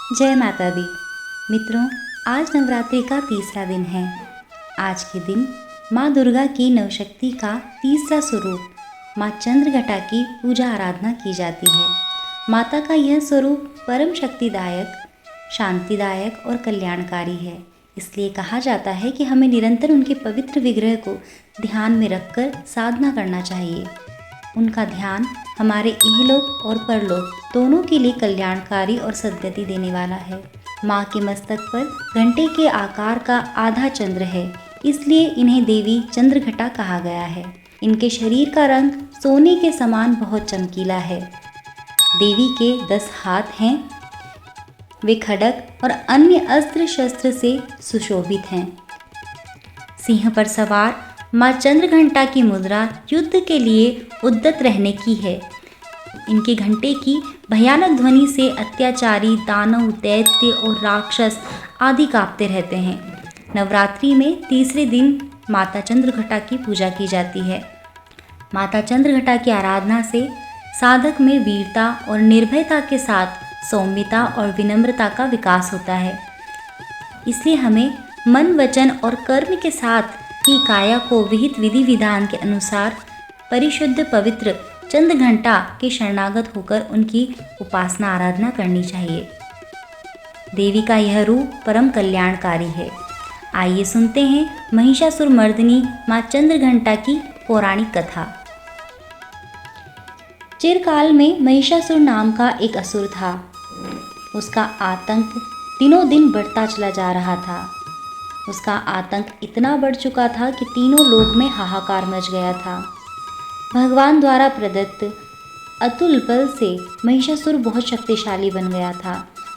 जय माता दी। मित्रों, आज नवरात्रि का तीसरा दिन है। आज के दिन माँ दुर्गा की नवशक्ति का तीसरा स्वरूप माँ चंद्रघटा की पूजा आराधना की जाती है। माता का यह स्वरूप परम शक्तिदायक, शांतिदायक और कल्याणकारी है। इसलिए कहा जाता है कि हमें निरंतर उनके पवित्र विग्रह को ध्यान में रखकर साधना करना चाहिए। उनका ध्यान हमारे इहलोक और परलोक दोनों के लिए कल्याणकारी और सद्गति देने वाला है। माँ के मस्तक पर घंटे के आकार का आधा चंद्र है, इसलिए इन्हें देवी चंद्रघटा कहा गया है। इनके शरीर का रंग सोने के समान बहुत चमकीला है। देवी के 10 हाथ हैं। वे खड्ग और अन्य अस्त्र शस्त्र से सुशोभित हैं। सिंह पर सवार माँ चंद्रघंटा की मुद्रा युद्ध के लिए उद्यत रहने की है। इनके घंटे की भयानक ध्वनि से अत्याचारी दानव, दैत्य और राक्षस आदि कांपते रहते हैं। नवरात्रि में तीसरे दिन माता चंद्रघटा की पूजा की जाती है। माता चंद्रघटा की आराधना से साधक में वीरता और निर्भयता के साथ सौम्यता और विनम्रता का विकास होता है। इसलिए हमें मन, वचन और कर्म के साथ ही काया को विहित विधि विधान के अनुसार परिशुद्ध पवित्र चंद्रघंटा के शरणागत होकर उनकी उपासना आराधना करनी चाहिए। देवी का यह रूप परम कल्याणकारी है। आइए सुनते हैं महिषासुर मर्दिनी माँ चंद्रघंटा की पौराणिक कथा। चिरकाल में महिषासुर नाम का एक असुर था। उसका आतंक दिनों दिन बढ़ता चला जा रहा था। उसका आतंक इतना बढ़ चुका था कि तीनों लोक में हाहाकार मच गया था। भगवान द्वारा प्रदत्त अतुल बल से महिषासुर बहुत शक्तिशाली बन गया था।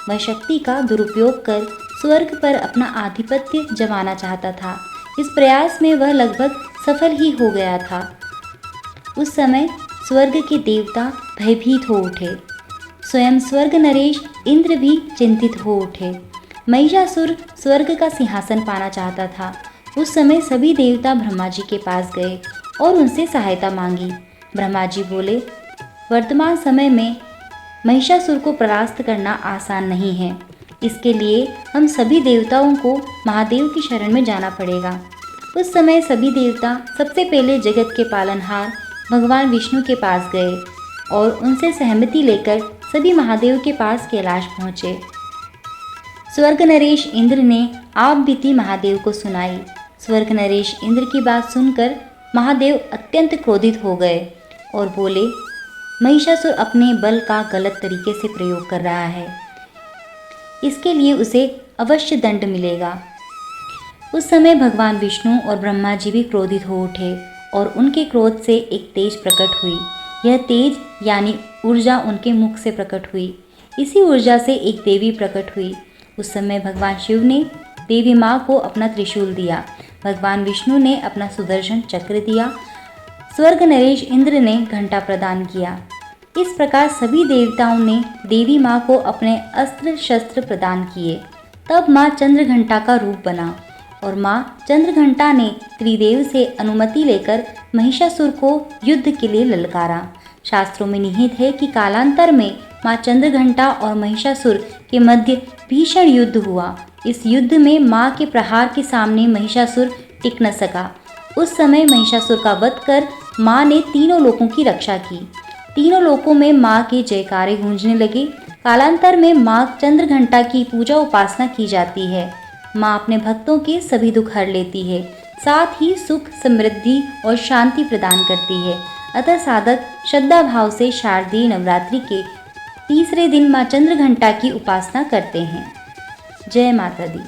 वह शक्ति का दुरुपयोग कर स्वर्ग पर अपना आधिपत्य जमाना चाहता था। इस प्रयास में वह लगभग सफल ही हो गया था। उस समय स्वर्ग के देवता भयभीत हो उठे। स्वयं स्वर्ग नरेश इंद्र भी चिंतित हो उठे। महिषासुर स्वर्ग का सिंहासन पाना चाहता था। उस समय सभी देवता ब्रह्मा जी के पास गए और उनसे सहायता मांगी। ब्रह्मा जी बोले, वर्तमान समय में महिषासुर को परास्त करना आसान नहीं है। इसके लिए हम सभी देवताओं को महादेव की शरण में जाना पड़ेगा। उस समय सभी देवता सबसे पहले जगत के पालनहार भगवान विष्णु के पास गए और उनसे सहमति लेकर सभी महादेव के पास कैलाश पहुँचे। स्वर्ग नरेश इंद्र ने आप बीती महादेव को सुनाई। स्वर्ग नरेश इंद्र की बात सुनकर महादेव अत्यंत क्रोधित हो गए और बोले, महिषासुर अपने बल का गलत तरीके से प्रयोग कर रहा है। इसके लिए उसे अवश्य दंड मिलेगा। उस समय भगवान विष्णु और ब्रह्मा जी भी क्रोधित हो उठे और उनके क्रोध से एक तेज प्रकट हुई। यह तेज यानी ऊर्जा उनके मुख से प्रकट हुई। इसी ऊर्जा से एक देवी प्रकट हुई। उस समय भगवान शिव ने देवी माँ को अपना त्रिशूल दिया। भगवान विष्णु ने अपना सुदर्शन चक्र दिया। स्वर्ग नरेश इंद्र ने घंटा प्रदान किया। इस प्रकार सभी देवताओं ने देवी माँ को अपने अस्त्र शस्त्र प्रदान किए। तब माँ चंद्रघंटा का रूप बना और माँ चंद्रघंटा ने त्रिदेव से अनुमति लेकर महिषासुर को युद्ध के लिए ललकारा। शास्त्रों में निहित है कि कालांतर में माँ चंद्रघंटा और महिषासुर के मध्य भीषण युद्ध हुआ। इस युद्ध में माँ के प्रहार के सामने महिषासुर टिक न सका। उस समय महिषासुर का वध कर माँ ने तीनों लोकों की रक्षा की। तीनों लोकों में माँ के जयकारे गूंजने लगे। कालांतर में माँ चंद्रघंटा की पूजा उपासना की जाती है। माँ अपने भक्तों के सभी दुख हर लेती है, साथ ही सुख, समृद्धि और शांति प्रदान करती है। अतः साधक श्रद्धा भाव से शारदीय नवरात्रि के तीसरे दिन माँ चंद्रघंटा की उपासना करते हैं। जय माता दी।